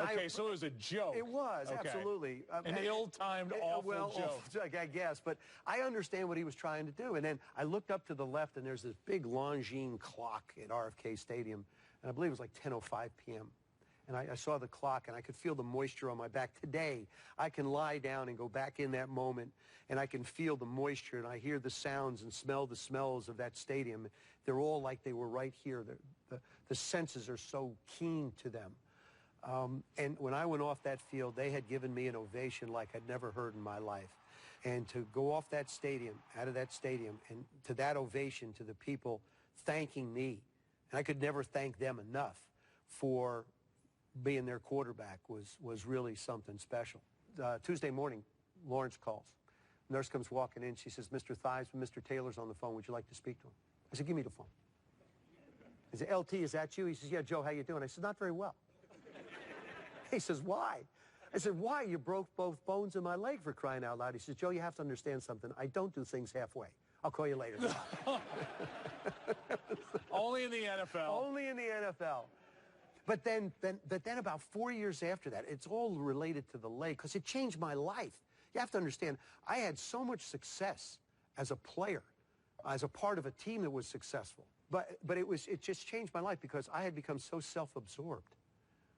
okay, so it was a joke. It was, okay. absolutely. An ill-timed, awful joke. I guess, but I understand what he was trying to do. And then I looked up to the left, and there's this big Longines clock at RFK Stadium, and I believe it was like 10:05 p.m. And I saw the clock, and I could feel the moisture on my back. Today, I can lie down and go back in that moment, and I can feel the moisture, and I hear the sounds and smell the smells of that stadium. They're all like they were right here. The senses are so keen to them. And when I went off that field, they had given me an ovation like I'd never heard in my life. And to go off that stadium, out of that stadium, and to that ovation, to the people thanking me, and I could never thank them enough for being their quarterback was really something special. Tuesday morning, Lawrence calls. Nurse comes walking in. She says, Mr. Theisman, Mr. Taylor's on the phone. Would you like to speak to him? I said, give me the phone. I said, LT, is that you? He says, yeah, Joe, how you doing? I said, not very well. He says, why? I said, why? You broke both bones in my leg, for crying out loud. He says, Joe, you have to understand something. I don't do things halfway. I'll call you later. Only in the NFL. Only in the NFL. But then about 4 years after that, it's all related to the leg because it changed my life. You have to understand, I had so much success as a player, as a part of a team that was successful. But it just changed my life because I had become so self-absorbed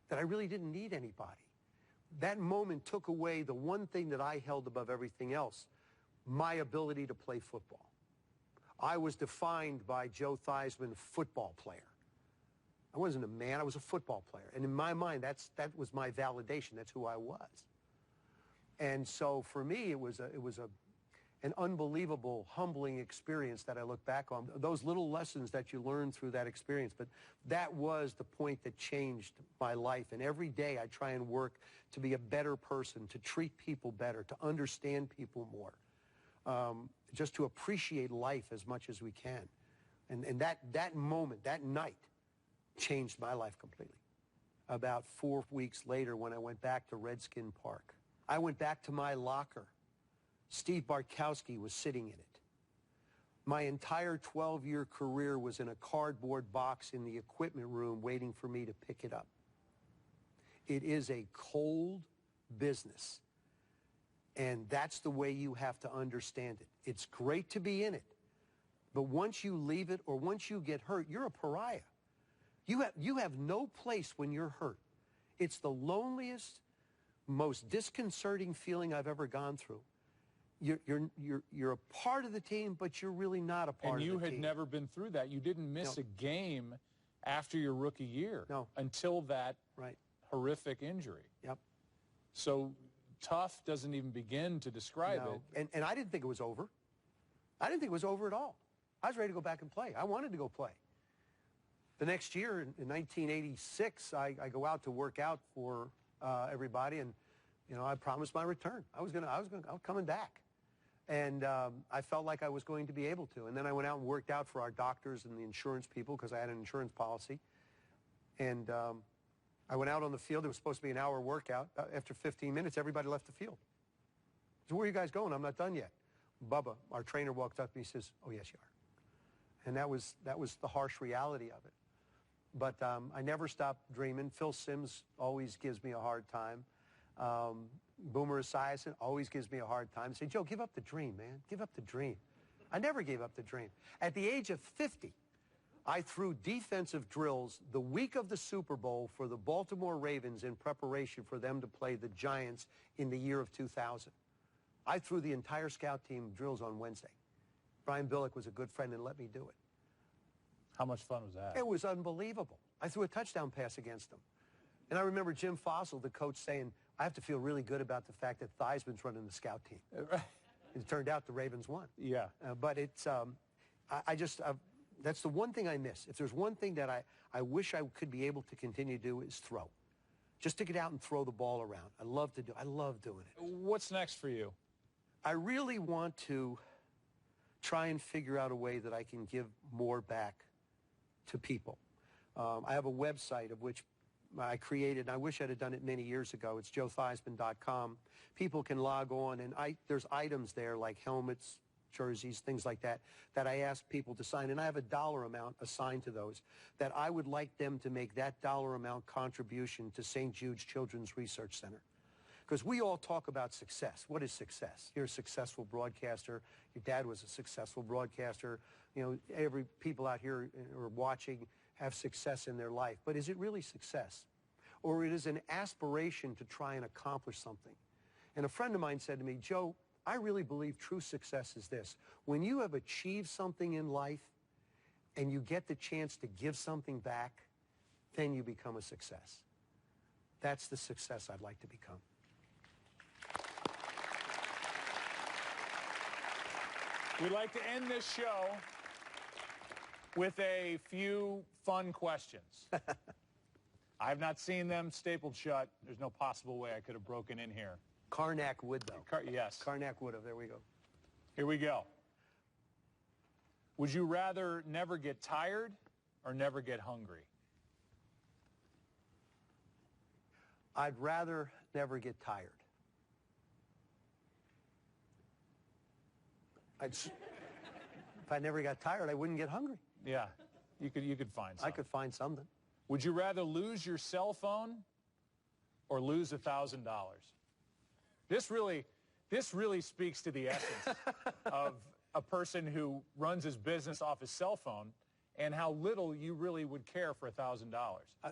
that I really didn't need anybody. That moment took away the one thing that I held above everything else, my ability to play football. I was defined by Joe Theisman, football player. I wasn't a man, I was a football player. And in my mind, that was my validation. That's who I was. And so for me, it was an unbelievable, humbling experience that I look back on. Those little lessons that you learn through that experience. But that was the point that changed my life. And every day I try and work to be a better person, to treat people better, to understand people more, just to appreciate life as much as we can. And that moment, that night, changed my life completely. About 4 weeks later, when I went back to Redskin Park, I went back to my locker. Steve Bartkowski was sitting in it. My entire 12-year career was in a cardboard box in the equipment room waiting for me to pick it up. It is a cold business, and that's the way you have to understand it. It's great to be in it, but once you leave it or once you get hurt, you're a pariah. You have no place when you're hurt. It's the loneliest, most disconcerting feeling I've ever gone through. You're a part of the team, but you're really not a part of the team. And you had never been through that. You didn't miss a game after your rookie year until that horrific injury. Yep. So tough doesn't even begin to describe it. And I didn't think it was over. I didn't think it was over at all. I was ready to go back and play. I wanted to go play. The next year, in 1986, I go out to work out for everybody, and I promised my return. I was coming back, and I felt like I was going to be able to. And then I went out and worked out for our doctors and the insurance people because I had an insurance policy. And I went out on the field. It was supposed to be an hour workout. After 15 minutes, everybody left the field. So where are you guys going? I'm not done yet. Bubba, our trainer, walked up and he says, "Oh yes, you are." And that was the harsh reality of it. But I never stopped dreaming. Phil Simms always gives me a hard time. Boomer Esiason always gives me a hard time. They say, Joe, give up the dream, man. Give up the dream. I never gave up the dream. At the age of 50, I threw defensive drills the week of the Super Bowl for the Baltimore Ravens in preparation for them to play the Giants in the year of 2000. I threw the entire scout team drills on Wednesday. Brian Billick was a good friend and let me do it. How much fun was that? It was unbelievable. I threw a touchdown pass against them. And I remember Jim Fossil, the coach, saying, I have to feel really good about the fact that Theisman's running the scout team. It turned out the Ravens won. Yeah. But it's, that's the one thing I miss. If there's one thing that I wish I could be able to continue to do is throw. Just to get out and throw the ball around. I love doing it. What's next for you? I really want to try and figure out a way that I can give more back to people. I have a website of which I created, and I wish I'd have done it many years ago. It's joetheisman.com. People can log on, and there's items there like helmets, jerseys, things like that, that I ask people to sign. And I have a dollar amount assigned to those, that I would like them to make that dollar amount contribution to St. Jude's Children's Research Center. Because we all talk about success. What is success? You're a successful broadcaster. Your dad was a successful broadcaster. You know, every people out here or watching have success in their life. But is it really success? Or it is an aspiration to try and accomplish something? And a friend of mine said to me, Joe, I really believe true success is this. When you have achieved something in life and you get the chance to give something back, then you become a success. That's the success I'd like to become. We'd like to end this show with a few fun questions. I've not seen them stapled shut. There's no possible way I could have broken in here. Karnak would, though. Yes. Karnak would have. There we go. Here we go. Would you rather never get tired or never get hungry? I'd rather never get tired. If I never got tired, I wouldn't get hungry. Yeah, you could find something. I could find something. Would you rather lose your cell phone or lose $1,000? This really speaks to the essence of a person who runs his business off his cell phone and how little you really would care for $1,000.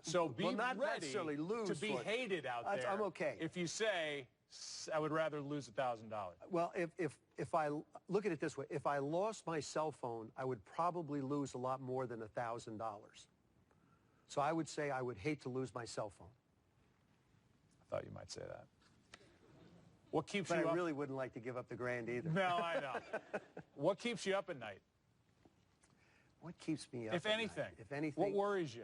So be not ready necessarily lose to be hated out there. I'm okay. If you say, I would rather lose $1,000. Well, if I look at it this way, if I lost my cell phone, I would probably lose a lot more than $1,000. So I would say I would hate to lose my cell phone. I thought you might say that. What keeps But you up? I really wouldn't like to give up the grand either. No, I know. What keeps you up at night? What keeps me up If at anything. night? If anything. What worries you?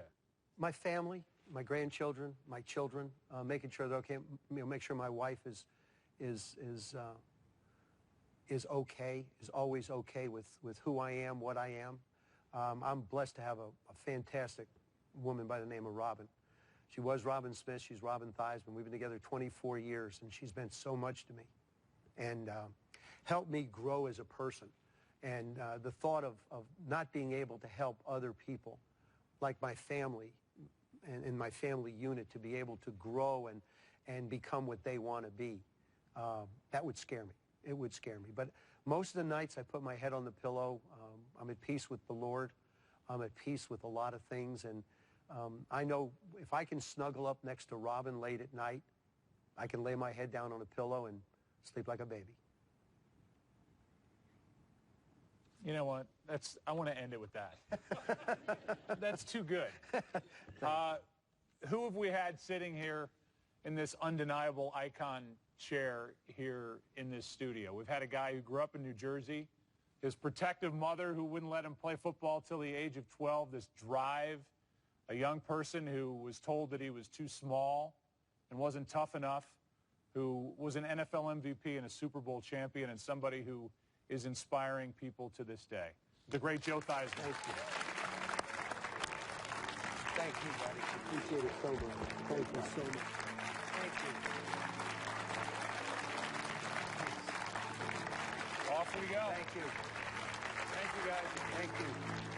My family, my grandchildren, my children, making sure they're okay. You know, make sure my wife is okay, is always okay with who I am, what I am. I'm blessed to have a fantastic woman by the name of Robin. She was Robin Smith. She's Robin Theisman. We've been together 24 years, and she's meant so much to me and helped me grow as a person. And the thought of not being able to help other people, like my family and my family unit, to be able to grow and become what they want to be, that would scare me. It would scare me. But most of the nights I put my head on the pillow. I'm at peace with the Lord. I'm at peace with a lot of things. And I know if I can snuggle up next to Robin late at night, I can lay my head down on a pillow and sleep like a baby. You know what? I want to end it with that. That's too good. Who have we had sitting here in this undeniable icon chair here in this studio? We've had a guy who grew up in New Jersey, his protective mother who wouldn't let him play football till the age of 12, this drive, a young person who was told that he was too small and wasn't tough enough, who was an NFL MVP and a Super Bowl champion, and somebody who is inspiring people to this day. The great Joe Theisman. Thank you. Thank you, buddy. Appreciate it so much. Thank you so much. Thank you. Off we go. Thank you. Thank you, guys. Thank you.